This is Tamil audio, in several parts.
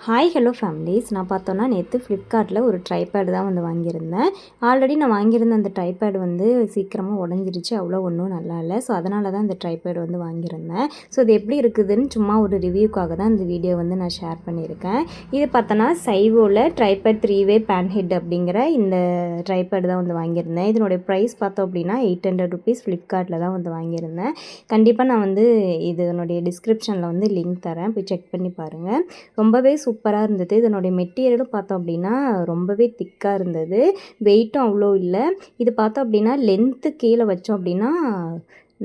Hi hello families. நான் பார்த்தோன்னா நேற்று ஃப்ளிப்கார்ட்டில் ஒரு ட்ரைபேடு தான் வந்து வாங்கியிருந்தேன். ஆல்ரெடி நான் வாங்கியிருந்த அந்த ட்ரைபேடு வந்து சீக்கிரமாக உடஞ்சிருச்சு, அவ்வளோ ஒன்றும் நல்லா இல்லை. ஸோ அதனால தான் அந்த ட்ரைபேடு வந்து வாங்கியிருந்தேன். ஸோ இது எப்படி இருக்குதுன்னு சும்மா ஒரு ரிவ்யூக்காக தான் இந்த வீடியோ வந்து நான் ஷேர் பண்ணியிருக்கேன். இது பார்த்தோன்னா சைவோவில் ட்ரைபேட் 3-வே பேன் ஹெட் அப்படிங்கிற இந்த ட்ரைபேடு தான் வந்து வாங்கியிருந்தேன். இதனுடைய ப்ரைஸ் பார்த்தோம் அப்படின்னா 800 ருபீஸ் ஃப்ளிப்கார்ட்டில் தான் வந்து வாங்கியிருந்தேன். கண்டிப்பாக நான் வந்து இதனுடைய டிஸ்கிரிப்ஷனில் வந்து லிங்க் தரேன், போய் செக் பண்ணி பாருங்கள். ரொம்பவே சூப்பராக இருந்தது. இதனுடைய மெட்டீரியலும் பார்த்தோம் அப்படின்னா ரொம்பவே திக்காக இருந்தது. வெயிட்டும் அவ்வளோ இல்லை. இது பார்த்தோம் அப்படின்னா லென்த்து கீழே வச்சோம் அப்படின்னா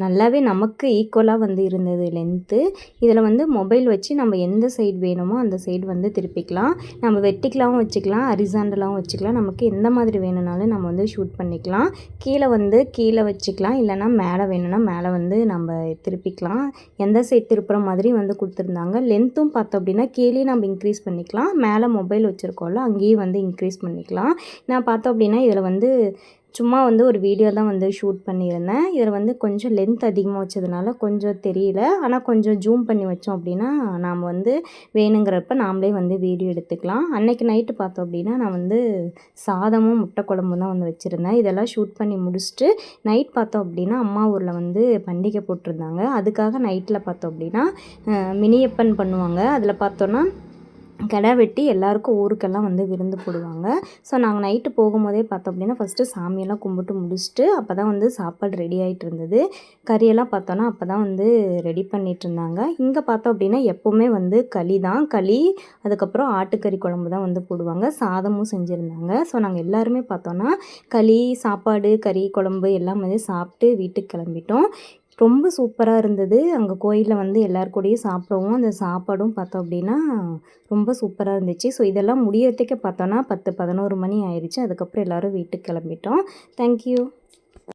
நல்லாவே நமக்கு ஈக்குவலாக வந்து இருந்தது லென்த்து. இதில் வந்து மொபைல் வச்சு நம்ம எந்த சைடு வேணுமோ அந்த சைடு வந்து திருப்பிக்கலாம். நம்ம வெர்டிகலாகவும் வச்சுக்கலாம், ஹரிசாண்டலாகவும் வச்சுக்கலாம். நமக்கு எந்த மாதிரி வேணும்னாலும் நம்ம வந்து ஷூட் பண்ணிக்கலாம். கீழே வச்சுக்கலாம், இல்லைனா மேலே வேணும்னா மேலே வந்து நம்ம திருப்பிக்கலாம். எந்த சைடு திருப்புற மாதிரி வந்து கொடுத்துருந்தாங்க. லென்த்தும் பார்த்தோம் அப்படின்னா கீழே நம்ம இன்க்ரீஸ் பண்ணிக்கலாம், மேலே மொபைல் வச்சுருக்கோம்ல அங்கேயும் வந்து இன்க்ரீஸ் பண்ணிக்கலாம். நான் பார்த்தோம் அப்படின்னா இதில் வந்து சும்மா வந்து ஒரு வீடியோ தான் வந்து ஷூட் பண்ணியிருந்தேன். இதில் வந்து கொஞ்சம் லென்த் அதிகமாக வச்சதுனால கொஞ்சம் தெரியல. ஆனால் கொஞ்சம் ஜூம் பண்ணி வச்சோம் அப்படின்னா நாம் வந்து வேணுங்கிறப்ப நாமளே வந்து வீடியோ எடுத்துக்கலாம். அன்றைக்கி நைட்டு பார்த்தோம் அப்படின்னா நான் வந்து சாதமும் முட்டை குழம்பும் தான் வந்து வச்சுருந்தேன். இதெல்லாம் ஷூட் பண்ணி முடிச்சுட்டு நைட் பார்த்தோம் அப்படின்னா அம்மா ஊரில் வந்து பண்டிகை போட்டிருந்தாங்க. அதுக்காக நைட்டில் பார்த்தோம் அப்படின்னா மினியப்பன் பண்ணுவாங்க. அதில் பார்த்தோன்னா கிடா வெட்டி எல்லாருக்கும் ஊருக்கெல்லாம் வந்து விருந்து போடுவாங்க. ஸோ நாங்கள் நைட்டு போகும்போதே பார்த்தோம் அப்படின்னா ஃபஸ்ட்டு சாமியெல்லாம் கும்பிட்டு முடிச்சுட்டு அப்போ தான் வந்து சாப்பாடு ரெடி ஆகிட்டு இருந்தது. கறியெல்லாம் பார்த்தோன்னா அப்போ தான் வந்து ரெடி பண்ணிகிட்டு இருந்தாங்க. இங்கே பார்த்தோம் அப்படின்னா எப்போவுமே வந்து களி அதுக்கப்புறம் ஆட்டுக்கறி குழம்பு தான் வந்து போடுவாங்க. சாதமும் செஞ்சுருந்தாங்க. ஸோ நாங்கள் எல்லாருமே பார்த்தோன்னா களி, சாப்பாடு, கறி குழம்பு எல்லாம் வந்து சாப்பிட்டு வீட்டுக்கு கிளம்பிட்டோம். ரொம்ப சூப்பராக இருந்தது. அங்கே கோயிலில் வந்து எல்லார் கூடயும் சாப்பிடவும் அந்த சாப்பாடும் பார்த்தோம் அப்படின்னா ரொம்ப சூப்பராக இருந்துச்சு. ஸோ இதெல்லாம் முடியறதுக்கே பார்த்தோன்னா 10, 11 மணி ஆயிடுச்சு. அதுக்கப்புறம் எல்லோரும் வீட்டுக்கு கிளம்பிட்டோம். தேங்க்யூ.